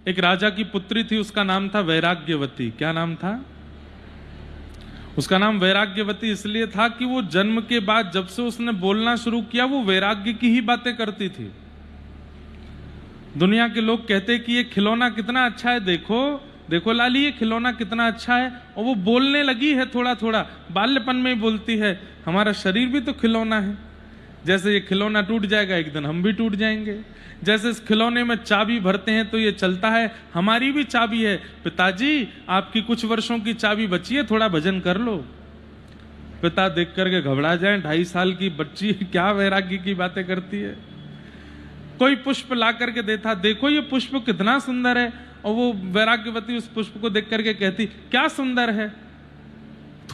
एक राजा की पुत्री थी, उसका नाम था वैराग्यवती। क्या नाम था उसका? नाम वैराग्यवती इसलिए था कि वो जन्म के बाद जब से उसने बोलना शुरू किया वो वैराग्य की ही बातें करती थी। दुनिया के लोग कहते कि ये खिलौना कितना अच्छा है, देखो देखो लाली ये खिलौना कितना अच्छा है, और वो बोलने लगी है थोड़ा थोड़ा, बाल्यपन में ही बोलती है। हमारा शरीर भी तो खिलौना है, जैसे ये खिलौना टूट जाएगा एक दिन हम भी टूट जाएंगे। जैसे इस खिलौने में चाबी भरते हैं तो ये चलता है, हमारी भी चाबी है। पिताजी आपकी कुछ वर्षों की चाबी बची है, थोड़ा भजन कर लो। पिता देख करके घबरा जाए, 2.5 साल की बच्ची क्या वैराग्य की बातें करती है। कोई पुष्प ला करके देता, देखो ये पुष्प कितना सुंदर है, और वो वैराग्यवती उस पुष्प को देख करके कहती क्या सुंदर है,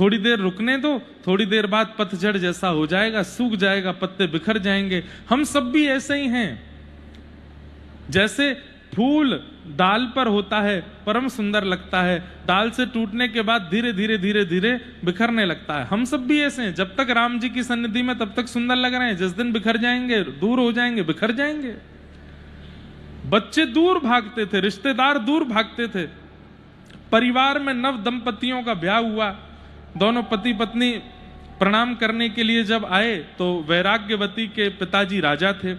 थोड़ी देर रुकने दो, थोड़ी देर बाद पतझड़ जैसा हो जाएगा, सूख जाएगा, पत्ते बिखर जाएंगे। हम सब भी ऐसे ही हैं, जैसे फूल डाल पर होता है परम सुंदर लगता है, डाल से टूटने के बाद धीरे धीरे धीरे धीरे बिखरने लगता है। हम सब भी ऐसे हैं, जब तक राम जी की सन्निधि में तब तक सुंदर लग रहे हैं, जिस दिन बिखर जाएंगे, दूर हो जाएंगे, बिखर जाएंगे। बच्चे दूर भागते थे, रिश्तेदार दूर भागते थे। परिवार में नव दंपतियों का ब्याह हुआ, दोनों पति पत्नी प्रणाम करने के लिए जब आए तो वैराग्यवती के पिताजी राजा थे,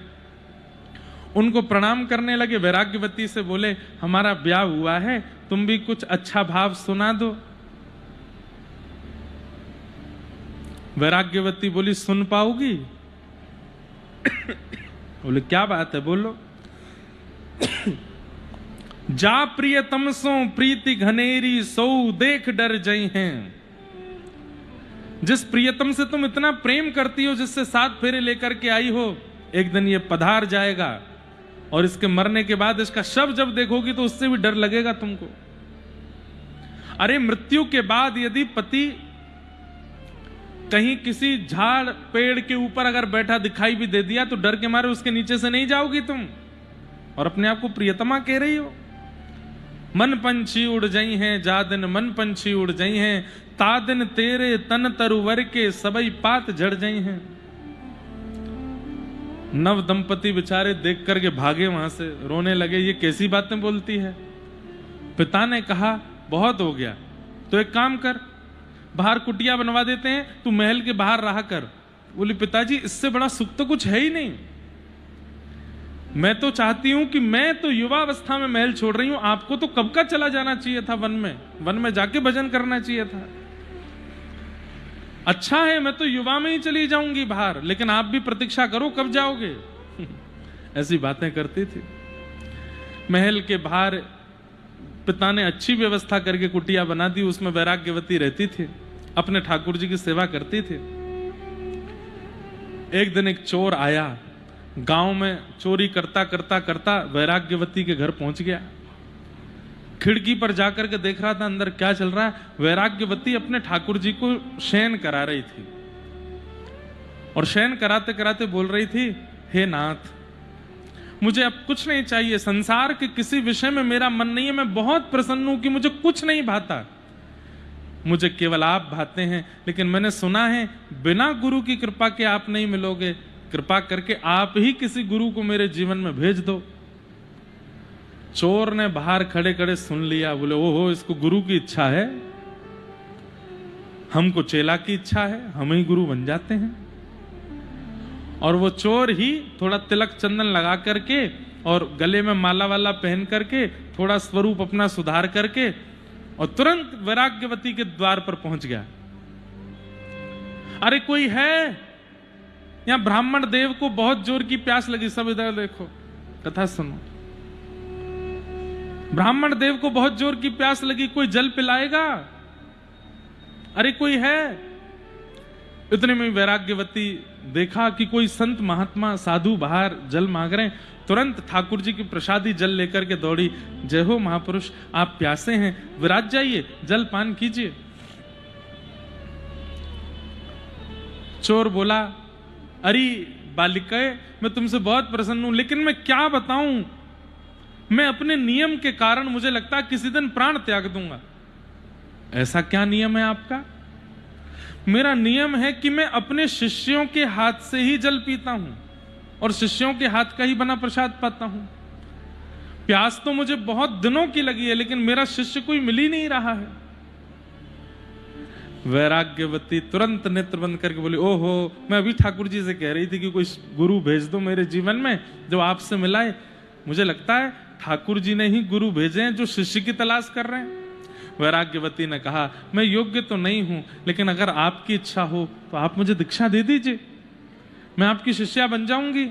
उनको प्रणाम करने लगे। वैराग्यवती से बोले हमारा ब्याह हुआ है, तुम भी कुछ अच्छा भाव सुना दो। वैराग्यवती बोली सुन पाओगी? बोले क्या बात है, बोलो। जा प्रियतम सो प्रीति घनेरी, सो देख डर जई हैं। जिस प्रियतम से तुम इतना प्रेम करती हो, जिससे 7 फेरे लेकर के आई हो, एक दिन ये पधार जाएगा, और इसके मरने के बाद इसका शव जब देखोगी तो उससे भी डर लगेगा तुमको। अरे मृत्यु के बाद यदि पति कहीं किसी झाड़ पेड़ के ऊपर अगर बैठा दिखाई भी दे दिया तो डर के मारे उसके नीचे से नहीं जाओगी तुम, और अपने आप को प्रियतमा कह रही हो। मन पंछी उड़ जाई हैं, जा दिन मन पंछी उड़ जाई हैं, ता दिन तेरे तन तरुवर के सबई पात झड़ जाई हैं। नव दंपति बेचारे देख करके भागे वहां से, रोने लगे, ये कैसी बातें बोलती है। पिता ने कहा बहुत हो गया, तो एक काम कर, बाहर कुटिया बनवा देते हैं, तू महल के बाहर रहा कर। बोली पिताजी इससे बड़ा सुख तो कुछ है ही नहीं, मैं तो चाहती हूं कि मैं तो युवावस्था में महल छोड़ रही हूं, आपको तो कब का चला जाना चाहिए था वन में जाके भजन करना चाहिए था। अच्छा है मैं तो युवा में ही चली जाऊंगी बाहर, लेकिन आप भी प्रतीक्षा करो कब जाओगे। ऐसी बातें करती थी। महल के बाहर पिता ने अच्छी व्यवस्था करके कुटिया बना दी, उसमें वैराग्यवती रहती थी, अपने ठाकुर जी की सेवा करती थी। एक दिन एक चोर आया, गांव में चोरी करता करता करता वैराग्यवती के घर पहुंच गया। खिड़की पर जाकर के देख रहा था अंदर क्या चल रहा है। वैराग्यवती अपने ठाकुर जी को शयन करा रही थी, और शयन कराते कराते बोल रही थी हे नाथ, मुझे अब कुछ नहीं चाहिए, संसार के किसी विषय में मेरा मन नहीं है, मैं बहुत प्रसन्न हूं कि मुझे कुछ नहीं भाता, मुझे केवल आप भाते हैं। लेकिन मैंने सुना है बिना गुरु की कृपा के आप नहीं मिलोगे, कृपा करके आप ही किसी गुरु को मेरे जीवन में भेज दो। चोर ने बाहर खड़े खड़े सुन लिया, बोले ओहो इसको गुरु की इच्छा है, हमको चेला की इच्छा है, हम ही गुरु बन जाते हैं। और वो चोर ही थोड़ा तिलक चंदन लगा करके और गले में माला वाला पहन करके थोड़ा स्वरूप अपना सुधार करके और तुरंत वैराग्यवती के द्वार पर पहुंच गया। अरे कोई है? यहां ब्राह्मण देव को बहुत जोर की प्यास लगी, सब इधर देखो, कथा सुनो। ब्राह्मण देव को बहुत जोर की प्यास लगी, कोई जल पिलाएगा? अरे कोई है? इतने में वैराग्यवती देखा कि कोई संत महात्मा साधु बाहर जल मांग रहे हैं, तुरंत ठाकुर जी की प्रसादी जल लेकर के दौड़ी, जय हो महापुरुष, आप प्यासे हैं, विराज जाइए, जल पान कीजिए। चोर बोला अरे बालिकाए, मैं तुमसे बहुत प्रसन्न हूं, लेकिन मैं क्या बताऊं, मैं अपने नियम के कारण मुझे लगता है किसी दिन प्राण त्याग दूंगा। ऐसा क्या नियम है आपका? मेरा नियम है कि मैं अपने शिष्यों के हाथ से ही जल पीता हूं और शिष्यों के हाथ का ही बना प्रसाद पाता हूं। प्यास तो मुझे बहुत दिनों की लगी है, लेकिन मेरा शिष्य कोई मिल ही नहीं रहा है। वैराग्यवती तुरंत नेत्र बंद करके बोली, ओहो, मैं अभी ठाकुर जी से कह रही थी कि कोई गुरु भेज दो मेरे जीवन में जो आपसे मिलाए। मुझे लगता है ठाकुर जी ने ही गुरु भेजे हैं जो शिष्य की तलाश कर रहे हैं। वैराग्यवती ने कहा, मैं योग्य तो नहीं हूं, लेकिन अगर आपकी इच्छा हो तो आप मुझे दीक्षा दे दीजिए, मैं आपकी शिष्या बन जाऊंगी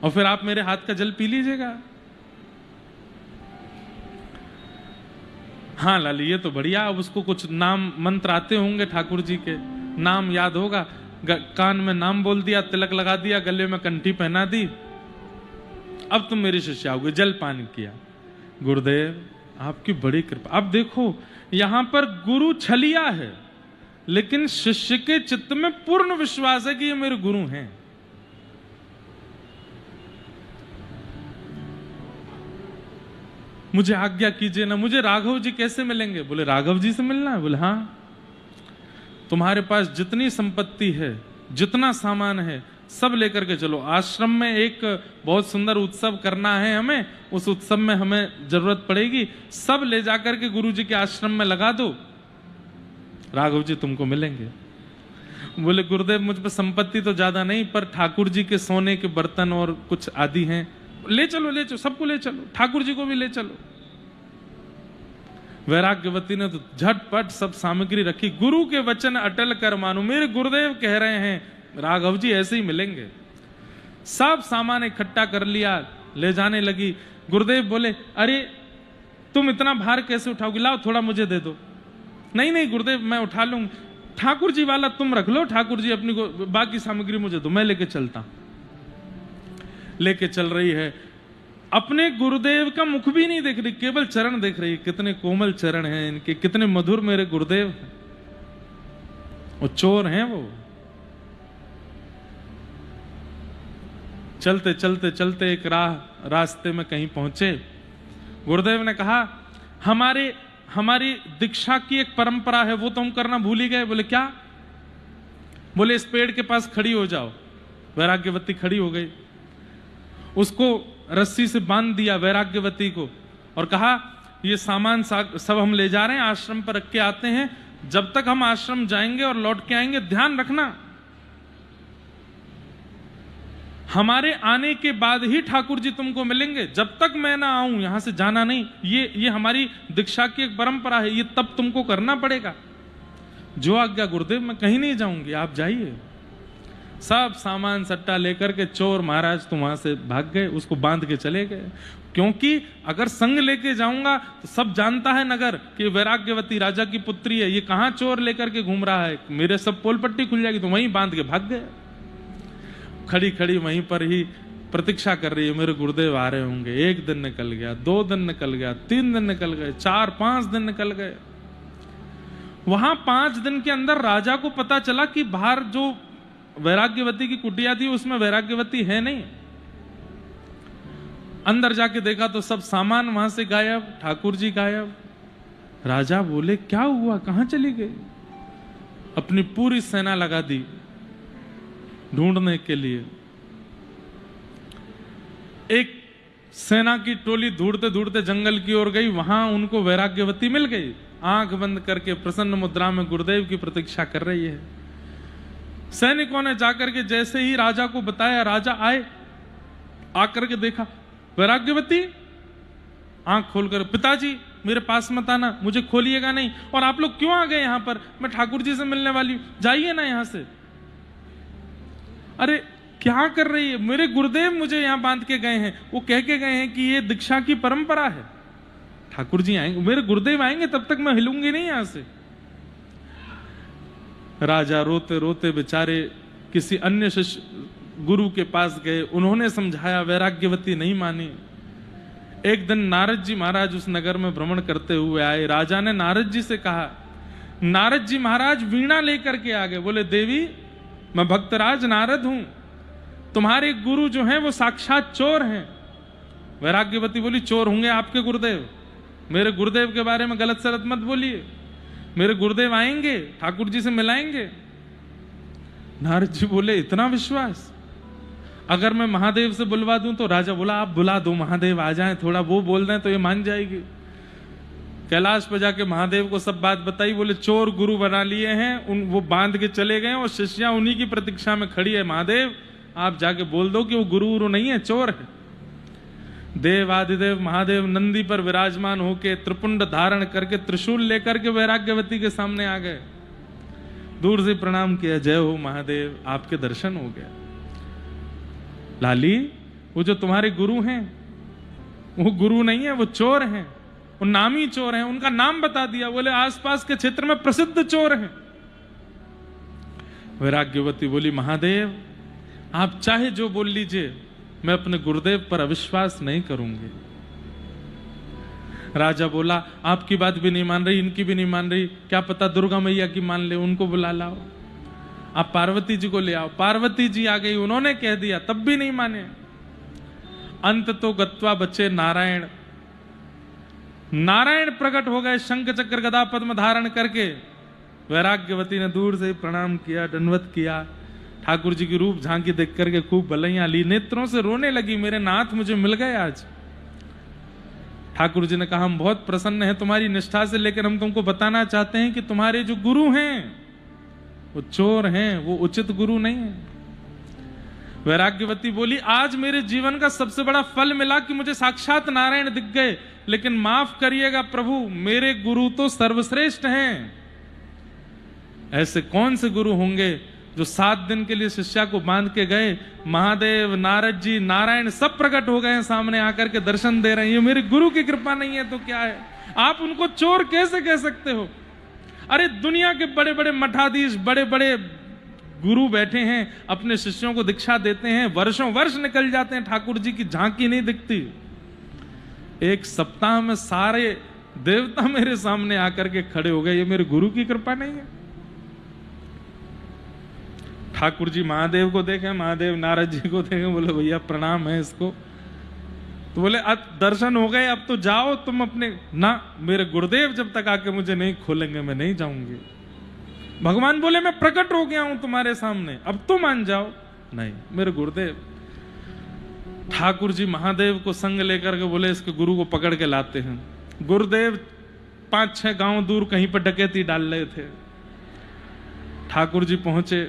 और फिर आप मेरे हाथ का जल पी लीजिएगा। हाँ लाली, ये तो बढ़िया। अब उसको कुछ नाम मंत्र आते होंगे ठाकुर जी के, नाम याद होगा, कान में नाम बोल दिया, तिलक लगा दिया, गले में कंठी पहना दी, अब तुम मेरी शिष्या होगी। जल पान किया। गुरुदेव आपकी बड़ी कृपा। अब देखो यहां पर गुरु छलिया है, लेकिन शिष्य के चित्त में पूर्ण विश्वास है कि ये मेरे गुरु हैं। मुझे आज्ञा कीजिए ना, मुझे राघव जी कैसे मिलेंगे? बोले राघव जी से मिलना है? बोले हाँ, तुम्हारे पास जितनी संपत्ति है, जितना सामान है, सब लेकर के चलो। आश्रम में एक बहुत सुंदर उत्सव करना है हमें, उस उत्सव में हमें जरूरत पड़ेगी, सब ले जाकर के गुरु जी के आश्रम में लगा दो, राघव जी तुमको मिलेंगे। बोले गुरुदेव मुझ पर संपत्ति तो ज्यादा नहीं, पर ठाकुर जी के सोने के बर्तन और कुछ आदि हैं, ले चलो ले चलो, सबको ले चलो, ठाकुर जी को भी ले चलो। वैराग्यवती ने तो झटपट सब सामग्री रखी। गुरु के वचन अटल कर मानो, मेरे गुरुदेव कह रहे हैं राघव जी ऐसे ही मिलेंगे। सब सामान इकट्ठा कर लिया, ले जाने लगी। गुरुदेव बोले, अरे तुम इतना भार कैसे उठाओगी, लाओ थोड़ा मुझे दे दो। नहीं नहीं गुरुदेव मैं उठा लूंगी। ठाकुर जी वाला तुम रख लो, ठाकुर जी अपनी को, बाकी सामग्री मुझे दो, मैं लेके चलता। लेके चल रही है, अपने गुरुदेव का मुख भी नहीं देख रही, केवल चरण देख रही। कितने कोमल चरण हैं इनके, कितने मधुर मेरे गुरुदेव हैं। वो चोर हैं वो। चलते चलते चलते एक रास्ते में कहीं पहुंचे। गुरुदेव ने कहा, हमारी दीक्षा की एक परंपरा है, वो तुम करना भूल ही गए। बोले क्या? बोले इस पेड़ के पास खड़ी हो जाओ। वैराग्यवती खड़ी हो गई, उसको रस्सी से बांध दिया वैराग्यवती को, और कहा ये सामान सब हम ले जा रहे हैं, आश्रम पर रख के आते हैं, जब तक हम आश्रम जाएंगे और लौट के आएंगे ध्यान रखना, हमारे आने के बाद ही ठाकुर जी तुमको मिलेंगे, जब तक मैं ना आऊं यहां से जाना नहीं। ये हमारी दीक्षा की एक परंपरा है, ये तब तुमको करना पड़ेगा। जो आज्ञा गुरुदेव, मैं कहीं नहीं जाऊंगी, आप जाइए। सब सामान सट्टा लेकर के चोर महाराज तो वहां से भाग गए, उसको बांध के चले गए। क्योंकि अगर संग लेके जाऊंगा तो सब जानता है नगर कि वैराग्यवती राजा की पुत्री है, ये कहां चोर लेकर के घूम रहा है, मेरे सब पोल पट्टी खुल जाएगी। तो वहीं बांध के भाग गए। खड़ी खड़ी वहीं पर ही प्रतीक्षा कर रही है, मेरे गुरुदेव आ रहे होंगे। 1 दिन निकल गया, 2 दिन निकल गया, 3 दिन निकल गए, 4-5 दिन निकल गए। वहां 5 दिन के अंदर राजा को पता चला कि बाहर जो वैराग्यवती की कुटिया थी उसमें वैराग्यवती है नहीं। अंदर जाके देखा तो सब सामान वहां से गायब, ठाकुर जी गायब। राजा बोले क्या हुआ, कहां चली गई? अपनी पूरी सेना लगा दी ढूंढने के लिए। एक सेना की टोली ढूंढते ढूंढते जंगल की ओर गई, वहां उनको वैराग्यवती मिल गई। आंख बंद करके प्रसन्न मुद्रा में गुरुदेव की प्रतीक्षा कर रही है। सैनिकों ने जाकर के जैसे ही राजा को बताया, राजा आए, आकर के देखा वैराग्यवती आंख खोलकर, पिताजी मेरे पास मत आना, मुझे खोलिएगा नहीं। और आप लोग क्यों आ गए यहां पर? मैं ठाकुर जी से मिलने वाली हूं, जाइए ना यहां से। अरे क्या कर रही है? मेरे गुरुदेव मुझे यहां बांध के गए हैं, वो कह के गए हैं कि ये दीक्षा की परंपरा है, ठाकुर जी आएंगे, मेरे गुरुदेव आएंगे तब तक मैं हिलूंगी नहीं यहां से। राजा रोते रोते बेचारे किसी अन्य शिष्य गुरु के पास गए, उन्होंने समझाया, वैराग्यवती नहीं मानी। एक दिन नारद जी महाराज उस नगर में भ्रमण करते हुए आए। राजा ने नारद जी से कहा, नारद जी महाराज वीणा लेकर के आ गए। बोले देवी मैं भक्तराज नारद हूं, तुम्हारे गुरु जो हैं वो साक्षात चोर हैं। वैराग्यवती बोली चोर होंगे आपके गुरुदेव, मेरे गुरुदेव के बारे में गलत सलत मत बोलिए, मेरे गुरुदेव आएंगे, ठाकुर जी से मिलाएंगे। नारद जी बोले इतना विश्वास? अगर मैं महादेव से बुलवा दूं तो राजा बोला आप बुला दो, महादेव आ जाएं, थोड़ा वो बोल दें तो ये मान जाएगी। कैलाश पे जाके महादेव को सब बात बताई, बोले चोर गुरु बना लिए हैं, वो बांध के चले गए और शिष्या उन्हीं की प्रतीक्षा में खड़ी है। महादेव आप जाके बोल दो कि वो गुरु नहीं है, चोर है। देव आदिदेव महादेव नंदी पर विराजमान होके त्रिपुंड धारण करके त्रिशूल लेकर के वैराग्यवती के सामने आ गए। दूर से प्रणाम किया, जय हो महादेव, आपके दर्शन हो गया। लाली वो जो तुम्हारे गुरु हैं वो गुरु नहीं है, वो चोर हैं, वो नामी चोर हैं। उनका नाम बता दिया, बोले आसपास के क्षेत्र में प्रसिद्ध चोर हैं। वैराग्यवती बोली महादेव आप चाहे जो बोल लीजिए, मैं अपने गुरुदेव पर अविश्वास नहीं करूंगी। राजा बोला आपकी बात भी नहीं मान रही, इनकी भी नहीं मान रही, क्या पता दुर्गा मैया की मान ले, उनको बुला लाओ, आप पार्वती जी को ले आओ। पार्वती जी आ गई, उन्होंने कह दिया, तब भी नहीं माने। अंत तो गत्वा बचे नारायण। नारायण प्रकट हो गए शंख चक्र गदा पद्म धारण करके। वैराग्यवती ने दूर से प्रणाम किया, दंडवत किया। ठाकुर जी की रूप झांकी देख करके खूब भलैया ली, नेत्रों से रोने लगी, मेरे नाथ मुझे मिल गए आज। ठाकुर जी ने कहा हम बहुत प्रसन्न हैं तुम्हारी निष्ठा से, लेकिन हम तुमको बताना चाहते हैं कि तुम्हारे जो गुरु हैं वो चोर हैं, वो उचित गुरु नहीं है। वैराग्यवती बोली आज मेरे जीवन का सबसे बड़ा फल मिला कि मुझे साक्षात नारायण दिख गए, लेकिन माफ करिएगा प्रभु, मेरे गुरु तो सर्वश्रेष्ठ हैं। ऐसे कौन से गुरु होंगे जो 7 दिन के लिए शिष्या को बांध के गए, महादेव नारद जी नारायण सब प्रकट हो गए हैं सामने आकर के दर्शन दे रहे हैं। ये मेरे गुरु की कृपा नहीं है तो क्या है? आप उनको चोर कैसे कह सकते हो? अरे दुनिया के बड़े बड़े मठाधीश, बड़े बड़े गुरु बैठे हैं, अपने शिष्यों को दीक्षा देते हैं, वर्षों वर्ष निकल जाते हैं, ठाकुर जी की झांकी नहीं दिखती। एक सप्ताह में सारे देवता मेरे सामने आकर के खड़े हो गए, ये मेरे गुरु की कृपा नहीं है। ठाकुर जी महादेव को देखे, महादेव नारद जी को देखे, बोले भैया प्रणाम है इसको। तो बोले अब दर्शन हो गए, अब तो जाओ तुम अपने। ना, मेरे गुरुदेव जब तक आके मुझे नहीं खोलेंगे मैं नहीं जाऊंगी। भगवान बोले मैं प्रकट हो गया हूं तुम्हारे सामने, अब तो मान जाओ। नहीं, मेरे गुरुदेव। ठाकुर जी महादेव को संग लेकर के बोले इसके गुरु को पकड़ के लाते हैं। गुरुदेव 5-6 गांव दूर कहीं पर डकैती डाल रहे थे। ठाकुर जी पहुंचे,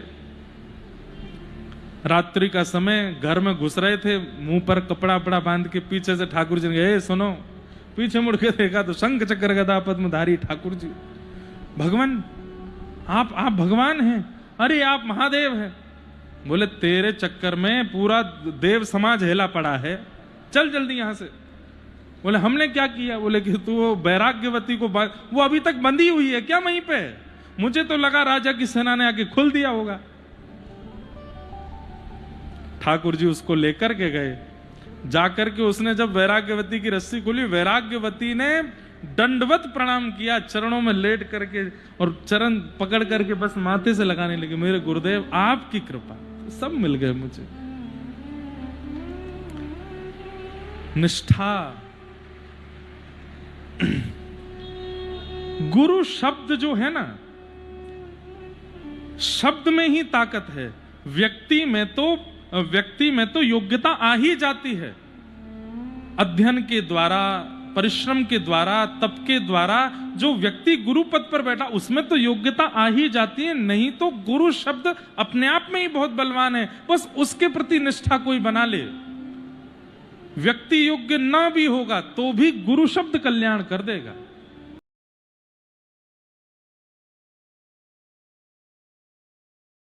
रात्रि का समय, घर में घुस रहे थे, मुंह पर कपड़ा वपड़ा बांध के। पीछे से ठाकुर जी ने कहा सुनो, पीछे मुड़ के देखा तो शंख चक्र गदा पद्मधारी ठाकुर जी। भगवान आप भगवान हैं? अरे आप महादेव हैं। बोले तेरे चक्कर में पूरा देव समाज हेला पड़ा है, चल जल्दी यहां से। बोले हमने क्या किया? बोले कि तू वो वैराग्यवती को वो अभी तक बंधी हुई है क्या वहीं पे? मुझे तो लगा राजा की सेना ने आके खुल दिया होगा। ठाकुर जी उसको लेकर के गए, जाकर के उसने जब वैराग्यवती की रस्सी खुली, वैराग्यवती ने दंडवत प्रणाम किया, चरणों में लेट करके, और चरण पकड़ करके बस माथे से लगाने लगे, मेरे गुरुदेव आपकी कृपा, सब मिल गए मुझे। निष्ठा। गुरु शब्द जो है ना, शब्द में ही ताकत है। व्यक्ति में तो योग्यता आ ही जाती है, अध्ययन के द्वारा, परिश्रम के द्वारा, तप के द्वारा। जो व्यक्ति गुरु पद पर बैठा उसमें तो योग्यता आ ही जाती है। नहीं तो गुरु शब्द अपने आप में ही बहुत बलवान है, बस उसके प्रति निष्ठा कोई बना ले। व्यक्ति योग्य ना भी होगा तो भी गुरु शब्द कल्याण कर देगा।